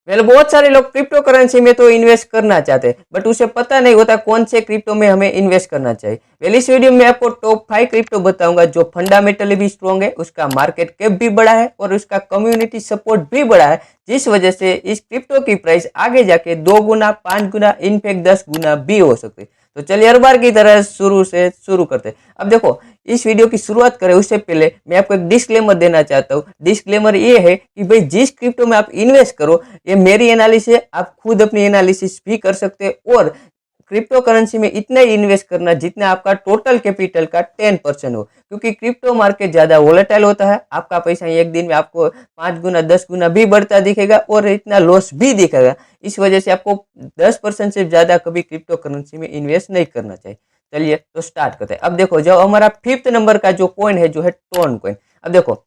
बहुत सारे लोग क्रिप्टो करेंसी में तो इन्वेस्ट करना चाहते हैं, बट उसे पता नहीं होता कौन से क्रिप्टो में हमें इन्वेस्ट करना चाहिए। इस वीडियो में आपको टॉप 5 क्रिप्टो बताऊंगा जो फंडामेंटली भी स्ट्रॉन्ग है, उसका मार्केट कैप भी बड़ा है और उसका कम्युनिटी सपोर्ट भी बड़ा है, जिस वजह से इस क्रिप्टो की प्राइस आगे जाके 2 गुना, 5 गुना, इनफैक्ट 10 गुना भी हो सकती है। तो चलिए हर बार की तरह शुरू करते हैं। अब देखो, इस वीडियो की शुरुआत करें उससे पहले मैं आपको एक डिस्क्लेमर देना चाहता हूँ। डिस्क्लेमर ये है कि भाई जिस क्रिप्टो में आप इन्वेस्ट करो, ये मेरी एनालिसिस है, आप खुद अपनी एनालिसिस भी कर सकते हैं। और क्रिप्टो करेंसी में इतना ही इन्वेस्ट करना जितना आपका टोटल कैपिटल का 10% हो, क्योंकि क्रिप्टो मार्केट ज़्यादा वोलेटाइल होता है। आपका पैसा एक दिन में आपको 5 गुना, 10 गुना भी बढ़ता दिखेगा और इतना लॉस भी दिखेगा। इस वजह से आपको 10% से ज़्यादा कभी क्रिप्टो करेंसी में इन्वेस्ट नहीं करना चाहिए। चलिए तो स्टार्ट करते हैं। अब देखो, जो हमारा 5th नंबर का जो कॉइन है, जो है टोन कॉइन। अब देखो,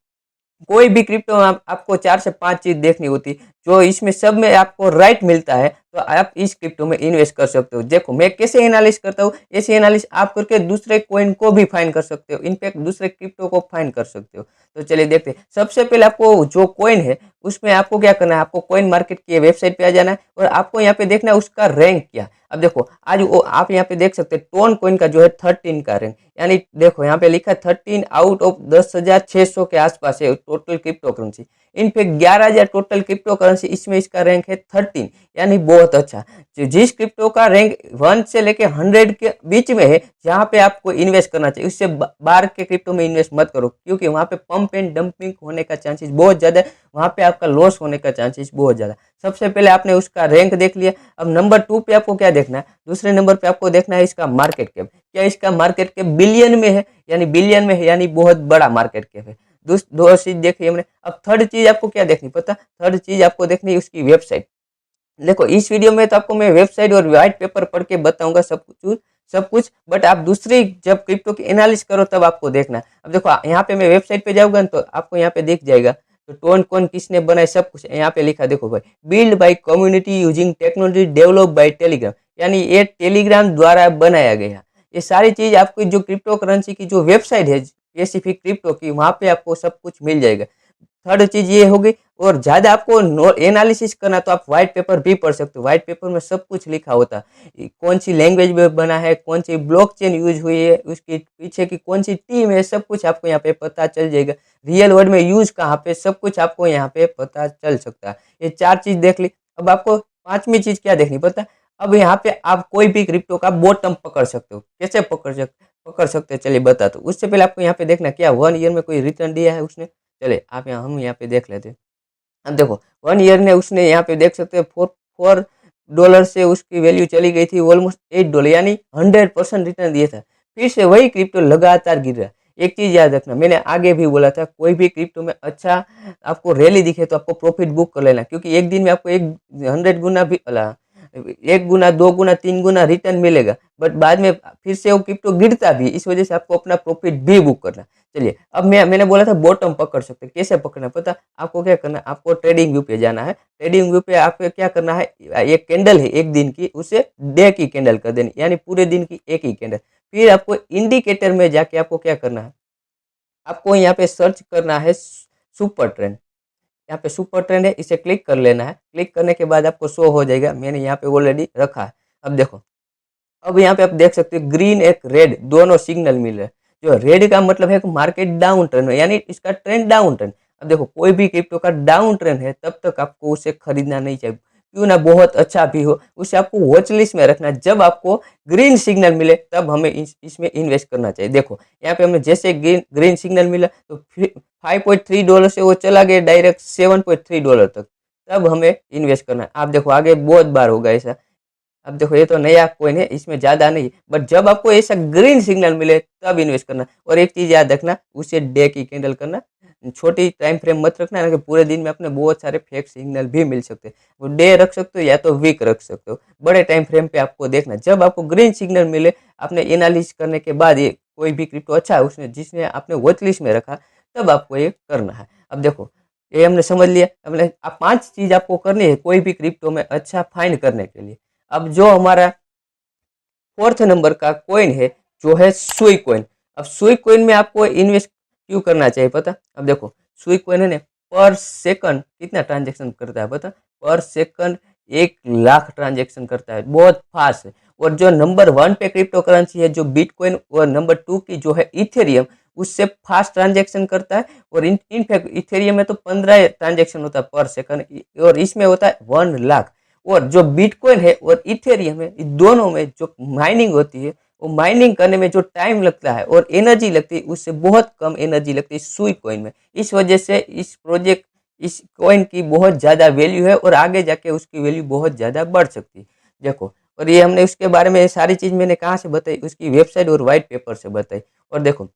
कोई भी क्रिप्टो में आपको 4 से 5 चीज देखनी होती, जो इसमें सब में आपको राइट मिलता है, तो आप इस क्रिप्टो में इन्वेस्ट कर सकते हो। देखो मैं कैसे एनालिस करता हूँ, ऐसे एनालिस आप करके दूसरे कॉइन को भी फाइंड कर सकते हो, इनफैक्ट दूसरे क्रिप्टो को फाइंड कर सकते हो। तो चलिए देखते हैं। सबसे पहले आपको जो कॉइन है उसमें आपको क्या करना है, आपको कॉइन मार्केट की वेबसाइट पे आ जाना है और आपको यहाँ पे देखना है उसका रैंक क्या। अब देखो, आज वो आप यहाँ पे देख सकते हैं टोन कॉइन का जो है 13 का रैंक, यानी देखो यहाँ पे लिखा 13 आउट ऑफ 10,600 के आसपास है total crypto currency. In fact 11,000 total crypto currency, इसमें इसका रैंक है 13, यानी बहुत अच्छा। जिस क्रिप्टो का रैंक 1 से लेके 100 के बीच में है, जहाँ पे आपको इन्वेस्ट करना चाहिए, उससे बाहर के क्रिप्टो में इन्वेस्ट मत करो, क्योंकि वहाँ पे पंप एंड डंपिंग होने का चांसेस बहुत ज़्यादा है, वहाँ पे आपका लॉस होने का चांसेस बहुत ज़्यादा। सबसे पहले आपने उसका रैंक देख लिया। अब नंबर 2 पे आपको क्या देखना है, दूसरे नंबर पे आपको देखना है इसका मार्केट कैप। क्या इसका मार्केट कैप बिलियन में है, यानी बिलियन में है, यानी बहुत बड़ा मार्केट कैप है। दो चीज देखी हमने। अब थर्ड चीज आपको क्या देखनी, पता, थर्ड चीज आपको देखनी है उसकी वेबसाइट। देखो इस वीडियो में तो आपको मैं वेबसाइट और व्हाइट पेपर पढ़ के बताऊंगा सब कुछ, बट आप दूसरी जब क्रिप्टो की एनालिसिस करो तब आपको देखना है। अब देखो यहाँ पे मैं वेबसाइट पे जाऊंगा तो आपको यहाँ पे दिख जाएगा, तो टोन कौन किसने बनाए सब कुछ यहाँ पे लिखा। देखो भाई, build by community using technology develop by Telegram, यानी ये टेलीग्राम द्वारा बनाया गया। ये सारी चीज आपको जो क्रिप्टो करेंसी की जो वेबसाइट है स्पेसिफिक क्रिप्टो की, वहां पे आपको सब कुछ मिल जाएगा। थर्ड चीज ये होगी। और ज्यादा आपको एनालिसिस करना तो आप व्हाइट पेपर भी पढ़ सकते हो। व्हाइट पेपर में सब कुछ लिखा होता है, कौन सी लैंग्वेज में बना है, कौन सी ब्लॉकचेन यूज हुई है, उसके पीछे की कौन सी टीम है, सब कुछ आपको यहाँ पे पता चल जाएगा। रियल वर्ल्ड में यूज कहाँ पे, सब कुछ आपको यहाँ पे पता चल सकता है। ये 4 चीज देख ली। अब आपको 5वीं चीज क्या देखनी, पता। अब यहाँ पे आप कोई भी क्रिप्टो का बॉटम पकड़ सकते हो। कैसे पकड़ सकते हो, चलिए बता। तो उससे पहले आपको यहाँ पे देखना क्या 1 ईयर में कोई रिटर्न दिया है उसने। चले आप हम यहाँ पे देख लेते हैं। अब देखो 1 ईयर ने उसने यहाँ पे देख सकते हैं $4 से उसकी वैल्यू चली गई थी ऑलमोस्ट $8, यानी 100% रिटर्न दिया था। फिर से वही क्रिप्टो लगातार गिर रहा है। एक चीज याद रखना, मैंने आगे भी बोला था, कोई भी क्रिप्टो में अच्छा आपको रैली दिखे तो आपको प्रॉफिट बुक कर लेना, क्योंकि एक दिन में आपको 100 गुना भी 1 गुना, 2 गुना, 3 गुना रिटर्न मिलेगा, बट बाद में फिर से वो क्रिप्टो गिरता भी। इस वजह से आपको अपना प्रॉफिट भी बुक करना। चलिए अब मैंने बोला था बॉटम पकड़ सकते, कैसे पकड़ना पता। आपको क्या करना है, आपको ट्रेडिंग व्यू पे जाना है। ट्रेडिंग व्यू पे आपको क्या करना है, एक कैंडल है एक दिन की, उसे डे की कैंडल कर देनी, यानी पूरे दिन की एक ही कैंडल। फिर आपको इंडिकेटर में जाके आपको क्या करना है, आपको यहाँ पे सर्च करना है सुपर ट्रेंड। यहाँ पे सुपर ट्रेंड है, इसे क्लिक कर लेना है। क्लिक करने के बाद आपको शो हो जाएगा, मैंने यहाँ पे ऑलरेडी रखा है। अब देखो, अब यहाँ पे आप देख सकते हो ग्रीन एक रेड दोनों सिग्नल मिल रहे हैं। जो रेड का मतलब है कि मार्केट डाउन ट्रेंड है, यानी इसका ट्रेंड डाउन ट्रेंड। अब देखो कोई भी क्रिप्टो का डाउन ट्रेंड है तब तक आपको उसे खरीदना नहीं चाहिए, क्यों ना बहुत अच्छा भी हो, उसे आपको वॉच लिस्ट में रखना। जब आपको ग्रीन सिग्नल मिले तब हमें इसमें इन्वेस्ट करना चाहिए। देखो यहाँ पे हमें जैसे ग्रीन सिग्नल मिला तो $5.3 से वो चला गया डायरेक्ट $7.3 तक, तब हमें इन्वेस्ट करना है। आप देखो आगे बहुत बार होगा ऐसा। अब देखो ये तो नया कॉइन है, इसमें ज्यादा नहीं, बट जब आपको ऐसा ग्रीन सिग्नल मिले तब इन्वेस्ट करना। और एक चीज याद रखना, उसे डे की कैंडल करना, छोटी टाइम फ्रेम मत रखना, कि पूरे दिन में अपने बहुत सारे फेक सिग्नल भी मिल सकते हैं। वो डे रख सकते हो या तो वीक रख सकते हो, बड़े टाइम फ्रेम पे आपको देखना। जब आपको ग्रीन सिग्नल मिले, आपने एनालिसिस करने के बाद ये कोई भी क्रिप्टो अच्छा है उसने जिसने आपने वॉच लिस्ट में रखा, तब आपको ये करना है। अब देखो ये हमने समझ लिया। हमने 5 चीज आपको करनी है कोई भी क्रिप्टो में अच्छा फाइंड करने के लिए। अब जो हमारा 4th नंबर का कॉइन है, जो है सुई कॉइन। अब सुई कॉइन में आपको इन्वेस्ट क्यों करना चाहिए पता। अब देखो सुई कॉइन है ना, पर सेकंड कितना ट्रांजेक्शन करता है पता, पर सेकंड 1 लाख ट्रांजेक्शन करता है, बहुत फास्ट है। और जो नंबर 1 पे क्रिप्टो करेंसी है जो बिटकॉइन, और नंबर 2 की जो है इथेरियम, उससे फास्ट ट्रांजेक्शन करता है। और इनफैक्ट इथेरियम में तो 15 ट्रांजेक्शन होता है पर सेकंड, और इसमें होता है 1 लाख। और जो बिटकॉइन है और इथेरियम है, इन दोनों में जो माइनिंग होती है, वो माइनिंग करने में जो टाइम लगता है और एनर्जी लगती है, उससे बहुत कम एनर्जी लगती है सुई कॉइन में। इस वजह से इस कॉइन की बहुत ज़्यादा वैल्यू है, और आगे जाके उसकी वैल्यू बहुत ज़्यादा बढ़ सकती है। देखो, और ये हमने उसके बारे में सारी चीज़ मैंने कहाँ से बताई, उसकी वेबसाइट और वाइट पेपर से बताई। और देखो,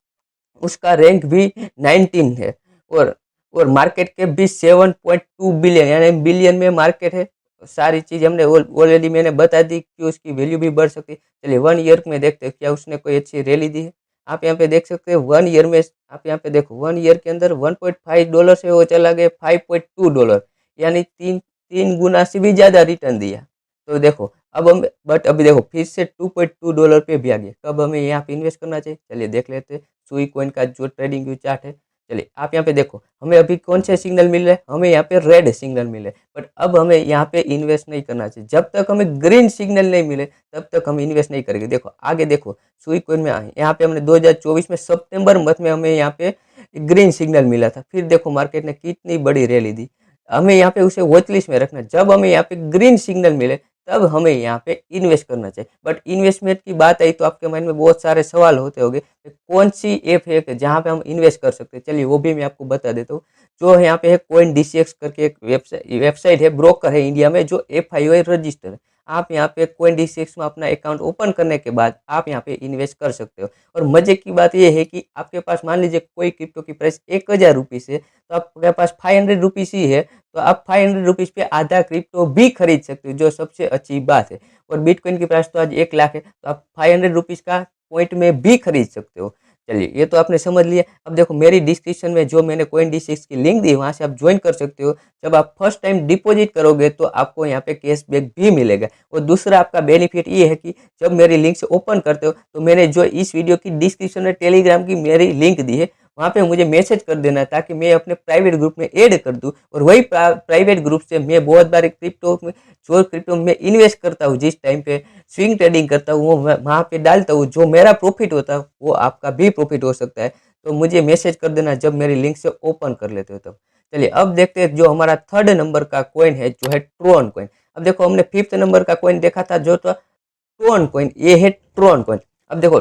उसका रैंक भी 19 है, और मार्केट कैप भी 7.2 बिलियन, यानी बिलियन में मार्केट है। सारी चीज़ हमने ऑलरेडी मैंने बता दी कि उसकी वैल्यू भी बढ़ सकती है। चलिए 1 ईयर में देखते हैं क्या उसने कोई अच्छी रैली दी है। आप यहाँ पे देख सकते हैं 1 ईयर में, आप यहाँ पे देखो 1 ईयर के अंदर $1.5 से वो चला गया $5.2, यानी तीन तीन गुना से भी ज़्यादा रिटर्न दिया। तो देखो, अब हम बट अभी देखो फिर से $2.2 पे भी आ गया। कब हमें यहाँ पे इन्वेस्ट करना चाहिए, चलिए देख लेते हैं। सुई कॉइन का जो ट्रेडिंग व्यू चार्ट है, चलिए आप यहाँ पे देखो, हमें अभी कौन से सिग्नल मिल रहे हैं, हमें यहाँ पे रेड सिग्नल मिले। बट अब हमें यहाँ पे इन्वेस्ट नहीं करना चाहिए, जब तक हमें ग्रीन सिग्नल नहीं मिले तब तक हम इन्वेस्ट नहीं करेंगे। देखो आगे देखो, सुई कॉइन में आए, यहाँ पे हमने 2024 में सितंबर मंथ में हमें यहाँ पे ग्रीन सिग्नल मिला था। फिर देखो मार्केट ने कितनी बड़ी रैली दी। हमें यहाँ पे उसे वॉच लिस्ट में रखना, जब हमें यहाँ पे ग्रीन सिग्नल मिले तब हमें यहाँ पे इन्वेस्ट करना चाहिए। बट इन्वेस्टमेंट की बात आई तो आपके माइंड में बहुत सारे सवाल होते होंगे, कौन सी ऐप है जहाँ पे हम इन्वेस्ट कर सकते हैं। चलिए वो भी मैं आपको बता देता हूँ। जो यहाँ पे है कोइन DCX करके एक वेबसाइट है, ब्रोकर है इंडिया में, जो FIO रजिस्टर है। आप यहाँ पे कोइन DCX में अपना अकाउंट ओपन करने के बाद आप यहाँ पे इन्वेस्ट कर सकते हो। और मजे की बात ये है कि आपके पास मान लीजिए कोई क्रिप्टो की प्राइस 1000 रुपीज़ है, तो आपके पास 500 रुपीज़ ही है, तो आप 500 रुपीज़ पे आधा क्रिप्टो भी खरीद सकते हो, जो सबसे अच्छी बात है। और बिटकॉइन की प्राइस तो आज 1 लाख है, तो आप 500 रुपीज़ का पॉइंट में भी खरीद सकते हो। चलिए ये तो आपने समझ लिया। अब देखो मेरी डिस्क्रिप्शन में जो मैंने कोइन DCX की लिंक दी, वहाँ से आप ज्वाइन कर सकते हो। जब आप फर्स्ट टाइम डिपॉजिट करोगे तो आपको यहाँ पे कैशबैक भी मिलेगा। और दूसरा आपका बेनिफिट ये है कि जब मेरी लिंक से ओपन करते हो, तो मैंने जो इस वीडियो की डिस्क्रिप्शन में टेलीग्राम की मेरी लिंक दी है, वहाँ पे मुझे मैसेज कर देना, ताकि मैं अपने प्राइवेट ग्रुप में ऐड कर दूँ। और वही प्राइवेट ग्रुप से मैं बहुत बार क्रिप्टो में इन्वेस्ट करता हूँ, जिस टाइम पे स्विंग ट्रेडिंग करता हूँ, वो वहाँ पे डालता हूँ। जो मेरा प्रॉफिट होता है वो आपका भी प्रॉफिट हो सकता है। तो मुझे मैसेज कर देना जब मेरी लिंक से ओपन कर लेते हो तब। चलिए अब देखते हैं जो हमारा 3rd नंबर का कॉइन है, जो है ट्रोन कॉइन। अब देखो हमने 5th नंबर का कॉइन देखा था जो था ट्रोन कॉइन, ये है ट्रोन कॉइन। अब देखो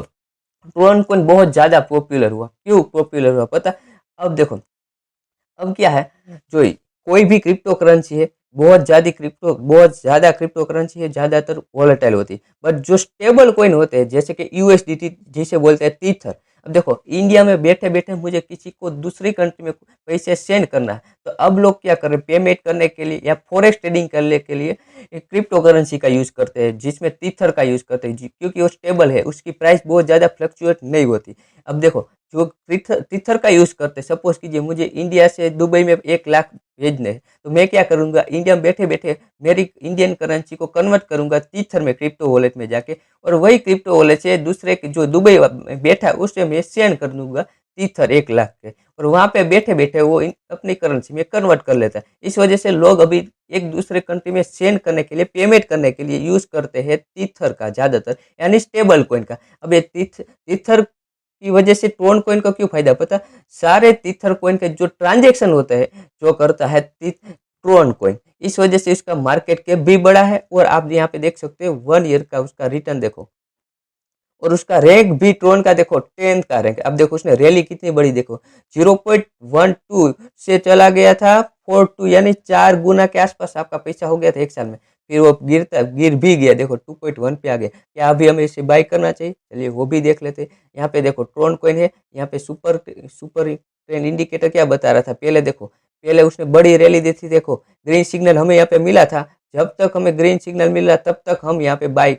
ट्रोन कॉइन बहुत ज्यादा पॉपुलर हुआ, क्यों पॉपुलर हुआ पता? अब देखो, अब क्या है, जो कोई भी क्रिप्टो करेंसी है, बहुत ज़्यादा क्रिप्टो करेंसी है, ज़्यादातर वॉलेटाइल होती है। बट जो स्टेबल कॉइन होते हैं, जैसे कि USDT जिसे बोलते हैं टीथर। अब देखो इंडिया में बैठे बैठे मुझे किसी को दूसरी कंट्री में पैसे सेंड करना है, तो अब लोग क्या कर रहे हैं, पेमेंट करने के लिए या फॉरेक्स ट्रेडिंग करने के लिए क्रिप्टो करेंसी का यूज़ करते हैं, जिसमें टीथर का यूज़ करते हैं, क्योंकि वो स्टेबल है, उसकी प्राइस बहुत ज़्यादा फ्लक्चुएट नहीं होती। अब देखो जो टीथर का यूज़ करते, सपोज कीजिए मुझे इंडिया से दुबई में 1 लाख भेजने हैं, तो मैं क्या करूँगा, इंडिया में बैठे बैठे मेरी इंडियन करेंसी को कन्वर्ट करूँगा टीथर में, क्रिप्टो वॉलेट में जाके, और वही क्रिप्टो वॉलेट से दूसरे जो दुबई में बैठा है उससे मैं सेंड कर दूंगा टीथर 1 लाख के, और वहाँ पे बैठे बैठे वो अपनी करेंसी में कन्वर्ट कर लेता है। इस वजह से लोग अभी एक दूसरे कंट्री में सेंड करने के लिए, पेमेंट करने के लिए यूज़ करते हैं टीथर का ज़्यादातर, यानी स्टेबल कॉइन का। अब ये टीथर की वजह से ट्रोन कॉइन का क्यों फायदा पता? सारे टीथर कॉइन के जो ट्रांजेक्शन होते हैं, जो करता है ट्रोन कॉइन, इस वजह से इसका मार्केट कैप भी बड़ा है। और आप यहाँ पे देख सकते हो 1 ईयर का उसका रिटर्न देखो, और उसका रैंक भी ट्रोन का देखो 10th का रैंक। अब देखो उसने रैली कितनी बड़ी देखो, 0.12 से चला गया था 42, यानी 4 गुना के आसपास आपका पैसा हो गया था 1 साल में। फिर वो गिर भी गया, देखो 2.1 पे आ गया। क्या अभी हमें इसे बाई करना चाहिए? चलिए वो भी देख लेते हैं। यहाँ पे देखो ट्रोन कॉइन है, यहाँ पे सुपर सुपर ट्रेंड इंडिकेटर क्या बता रहा था, पहले देखो, पहले उसने बड़ी रैली दी थी, देखो ग्रीन सिग्नल हमें यहाँ पे मिला था। जब तक हमें ग्रीन सिग्नल मिला तब तक हम यहाँ पे बाई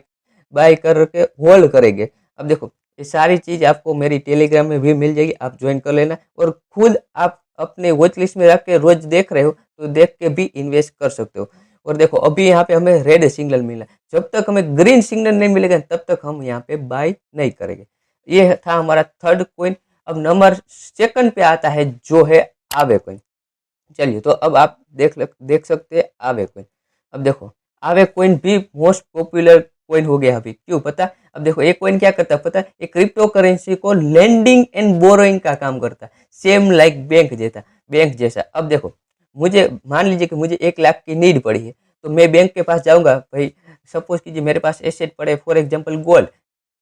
बाय करके होल्ड करेंगे। अब देखो ये सारी चीज़ आपको मेरी टेलीग्राम में भी मिल जाएगी, आप ज्वाइन कर लेना। और खुद आप अपने वॉच लिस्ट में रख के रोज देख रहे हो, तो देख के भी इन्वेस्ट कर सकते हो। और देखो अभी यहाँ पे हमें रेड सिग्नल मिला, जब तक हमें ग्रीन सिग्नल नहीं मिलेगा तब तक हम यहाँ पे बाय नहीं करेंगे। ये था हमारा 3rd कॉइन। अब नंबर 2nd पे आता है जो है आवे कॉइन। चलिए तो अब आप देख सकते हैं आवे कॉइन। अब देखो आवे कोइन भी मोस्ट पॉपुलर कोइन हो गया अभी, क्यों पता? अब देखो एक कोइन क्या करता है पता है? एक क्रिप्टो करेंसी को लेंडिंग एंड बोरोइंग का काम करता है, सेम लाइक बैंक जैसा। अब देखो मुझे मान लीजिए कि मुझे 1 लाख की नीड पड़ी है, तो मैं बैंक के पास जाऊंगा भाई। सपोज कीजिए मेरे पास एसेट पड़े, for example gold,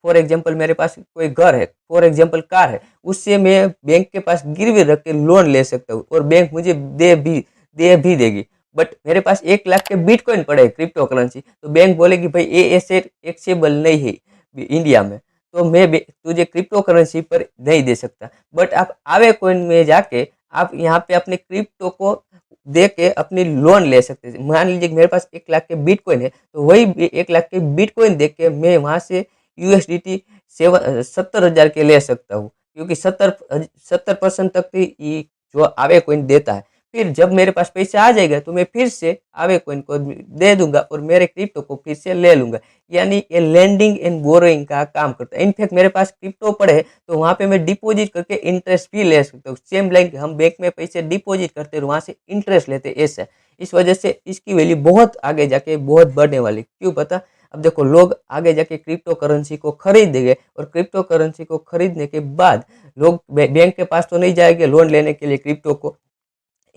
for example मेरे पास कोई घर है, फॉर एग्जाम्पल कार है, उससे मैं बैंक के पास गिरवी रख के लोन ले सकता हूँ और बैंक मुझे दे भी देगी। बट मेरे पास 1 लाख के बिटकॉइन पड़े हैं, क्रिप्टो करेंसी, तो बैंक बोलेगी भाई ये एसेट एक्सेबल नहीं है इंडिया में, तो मैं तुझे क्रिप्टो करेंसी पर नहीं दे सकता। बट आप आवे कोइन में जाके आप यहाँ पे अपने क्रिप्टो को दे के अपनी लोन ले सकते हैं। मान लीजिए कि मेरे पास 1 लाख के बिटकॉइन है, तो वही 1 लाख के बिटकॉइन दे के मैं वहाँ से यूएसडीटी 70,000 के ले सकता हूँ, क्योंकि 70% तक ही जो आवे कोइन देता है। फिर जब मेरे पास पैसा आ जाएगा तो मैं फिर से आवे कोइन को दे दूंगा और मेरे क्रिप्टो को फिर से ले लूंगा। यानी ये लैंडिंग एंड बोरोइंग का काम करता है। इनफैक्ट मेरे पास क्रिप्टो पड़े है, तो वहाँ पे मैं डिपॉजिट करके इंटरेस्ट भी ले सकता हूँ। सेम लाइक हम बैंक में पैसे डिपॉजिट करते हैं, वहाँ से इंटरेस्ट लेते हैं, ऐसा। इस वजह से इसकी वैल्यू बहुत आगे जाके बहुत बढ़ने वाली, क्यों पता? अब देखो लोग आगे जाके क्रिप्टो करेंसी को खरीदेंगे और क्रिप्टो करेंसी को खरीदने के बाद लोग बैंक के पास तो नहीं जाएंगे लोन लेने के लिए क्रिप्टो को।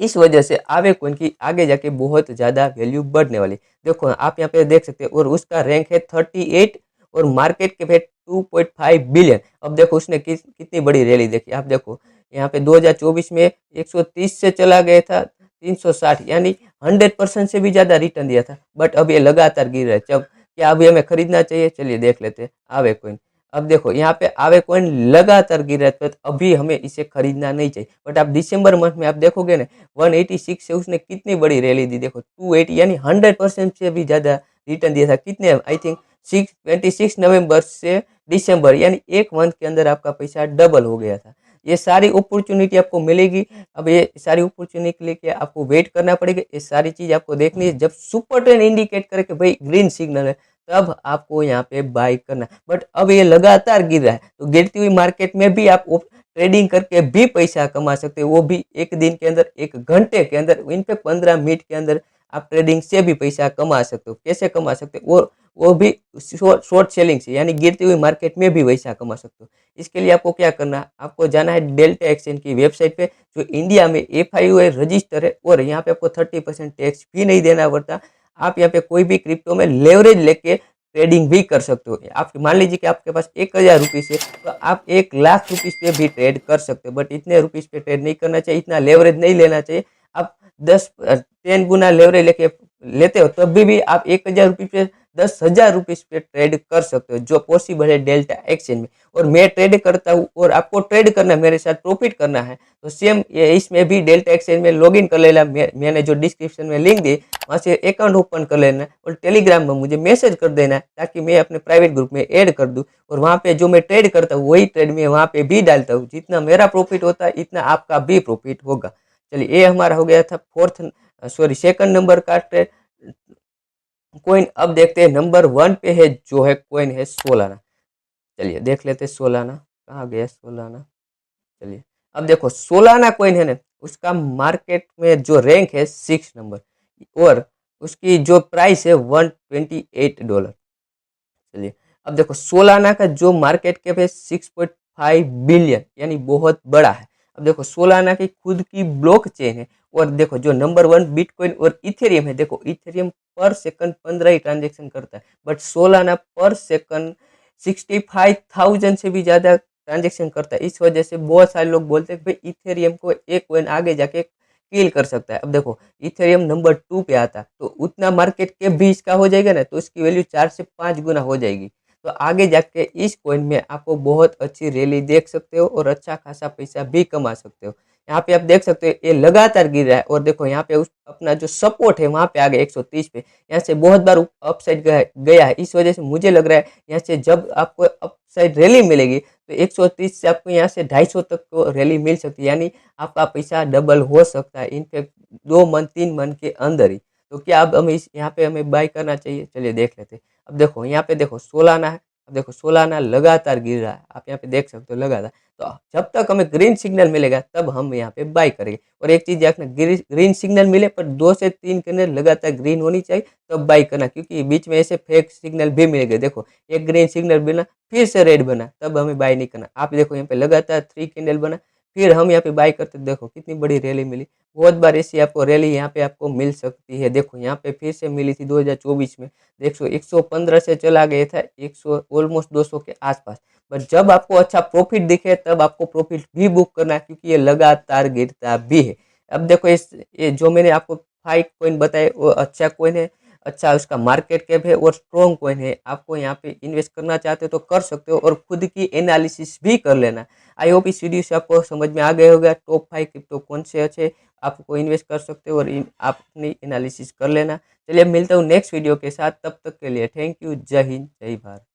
इस वजह से आवे कोइन की आगे जाके बहुत ज़्यादा वैल्यू बढ़ने वाली। देखो आप यहाँ पे देख सकते हैं, और उसका रैंक है 38 और मार्केट कैप है 2.5 बिलियन। अब देखो उसने कितनी बड़ी रैली देखी। आप देखो यहाँ पे 2024 में 130 से चला गया था 360, यानी 100% से भी ज़्यादा रिटर्न दिया था। बट अब ये लगातार गिर रहा है। जब क्या अभी हमें खरीदना चाहिए? चलिए देख लेते हैं आवे कोइन। अब देखो यहाँ पे आवे कोइन लगातार गिर रहा है, तो अभी हमें इसे खरीदना नहीं चाहिए। बट आप दिसंबर मंथ में आप देखोगे ना, 186 से उसने कितनी बड़ी रैली दी। देखो 280, यानी 100% से भी ज़्यादा रिटर्न दिया था। कितने? आई थिंक 26 नवंबर से दिसंबर, यानी एक मंथ के अंदर आपका पैसा डबल हो गया था। ये सारी अपॉर्चुनिटी आपको मिलेगी। अब ये सारी अपॉर्चुनिटी के लिए आपको वेट करना पड़ेगा। ये सारी चीज़ आपको देखनी है। जब सुपर ट्रेंड इंडिकेट करे कि भाई ग्रीन सिग्नल है, तब आपको यहाँ पे बाय करना। बट अब ये लगातार गिर रहा है, तो गिरती हुई मार्केट में भी आप ट्रेडिंग करके भी पैसा कमा सकते हो, वो भी एक दिन के अंदर, 1 घंटे के अंदर, इनफैक्ट 15 मिनट के अंदर आप ट्रेडिंग से भी पैसा कमा सकते हो। कैसे कमा सकते हो? वो भी शॉर्ट सेलिंग से, यानी गिरती हुई मार्केट में भी पैसा कमा सकते हो। इसके लिए आपको क्या करना है? आपको जाना है डेल्टा एक्सचेंज की वेबसाइट पे, जो इंडिया में FIO रजिस्टर है, और यहाँ पे आपको 30% टैक्स भी नहीं देना पड़ता। आप यहाँ पे कोई भी क्रिप्टो में लेवरेज लेके ट्रेडिंग भी कर सकते हो। आप मान लीजिए कि आपके पास 1,000 रुपीज़ है, तो आप 1 लाख रुपीज़ पे भी ट्रेड कर सकते हो। बट इतने रुपीज़ पे ट्रेड नहीं करना चाहिए, इतना लेवरेज नहीं लेना चाहिए। आप 10 गुना लेवरेज लेते हो, तब भी आप 1,000 रुपीज़ पे 10,000 रुपीज़ पे ट्रेड कर सकते हो, जो पॉसिबल है डेल्टा एक्सचेंज में। और मैं ट्रेड करता हूँ, और आपको ट्रेड करना है, मेरे साथ प्रॉफिट करना है, तो सेम ये इसमें भी डेल्टा एक्सचेंज में लॉगिन कर लेना। मैंने जो डिस्क्रिप्शन में लिंक दी, वहाँ से अकाउंट ओपन कर लेना है, और टेलीग्राम में मुझे मैसेज कर देना है, ताकि मैं अपने प्राइवेट ग्रुप में ऐड कर दूँ। और वहाँ पे जो मैं ट्रेड करता हूँ वही ट्रेड में वहाँ पे भी डालता हूँ। जितना मेरा प्रॉफिट होता है, इतना आपका भी प्रॉफिट होगा। चलिए ये हमारा हो गया था सेकंड नंबर का ट्रेड कोइन। अब देखते हैं नंबर 1 पे है, जो है कोइन है सोलाना। चलिए देख लेते हैं सोलाना कहाँ गया सोलाना। चलिए अब देखो सोलाना कोइन है ना, उसका मार्केट में जो रैंक है 6 नंबर, और उसकी जो प्राइस है $128। चलिए अब देखो सोलाना का जो मार्केट कैप है 6.5 बिलियन, यानी बहुत बड़ा है। अब देखो सोलाना की खुद की ब्लॉक चेन है, और देखो जो नंबर 1 बिटकॉइन और इथेरियम है, देखो इथेरियम पर सेकंड 15 ही ट्रांजेक्शन करता है, बट सोलाना पर सेकंड 65,000 से भी ज़्यादा ट्रांजेक्शन करता है। इस वजह से बहुत सारे लोग बोलते हैं कि भाई इथेरियम को एक कोइन आगे जाके किल कर सकता है। अब देखो इथेरियम नंबर 2 पे आता, तो उतना मार्केट कैप भी इसका हो जाएगा ना, तो इसकी वैल्यू 4 से 5 गुना हो जाएगी। तो आगे जाके इस कॉइन में आपको बहुत अच्छी रैली देख सकते हो, और अच्छा खासा पैसा भी कमा सकते हो। यहाँ पे आप देख सकते हो ये लगातार गिर रहा है, और देखो यहाँ पे अपना जो सपोर्ट है वहाँ पे आ गया 130 पे। यहाँ से बहुत बार अपसाइड गया है। इस वजह से मुझे लग रहा है यहाँ से जब आपको अपसाइड रैली मिलेगी, तो 130 से आपको यहाँ से 250 तक को रैली मिल सकती है, यानी आपका पैसा डबल हो सकता है इनफैक्ट 2 मंथ 3 मंथ के अंदर ही। तो क्या अब हमें यहाँ पे हमें बाय करना चाहिए? चलिए देख लेते हैं। अब देखो यहाँ पे देखो सोलाना है, अब देखो सोलाना लगातार गिर रहा है, आप यहाँ पे देख सकते हो लगातार। तो जब तक हमें ग्रीन सिग्नल मिलेगा तब हम यहाँ पे बाय करेंगे। और एक चीज़ देखना, ग्रीन सिग्नल मिले पर 2 से 3 कैंडल लगातार ग्रीन होनी चाहिए तब बाय करना, क्योंकि बीच में ऐसे फेक सिग्नल भी मिल गए। देखो एक ग्रीन सिग्नल बना फिर से रेड बना, तब हमें बाय नहीं करना। आप देखो यहाँ पे लगातार 3 कैंडल बना फिर हम यहाँ पे बाय करते, देखो कितनी बड़ी रैली मिली। बहुत बार ऐसी आपको रैली यहाँ पे आपको मिल सकती है। देखो यहाँ पे फिर से मिली थी 2024 में, देखो 115 से चला गया था 100 ऑलमोस्ट 200 के आसपास। बट जब आपको अच्छा प्रॉफिट दिखे तब आपको प्रॉफिट भी बुक करना है, क्योंकि ये लगातार गिरता भी है। अब देखो इस ये जो मैंने आपको 5 कॉइन बताए वो अच्छा कॉइन है, अच्छा उसका मार्केट कैप है और स्ट्रॉन्ग कॉइन है। आपको यहाँ पे इन्वेस्ट करना चाहते हो तो कर सकते हो और खुद की एनालिसिस भी कर लेना। आई होप इस वीडियो से आपको समझ में आ गया होगा टॉप 5 क्रिप्टो कौन से अच्छे आपको इन्वेस्ट कर सकते हो, और आप अपनी एनालिसिस कर लेना। चलिए मिलता हूँ नेक्स्ट वीडियो के साथ, तब तक के लिए थैंक यू। जय हिंद जय भारत।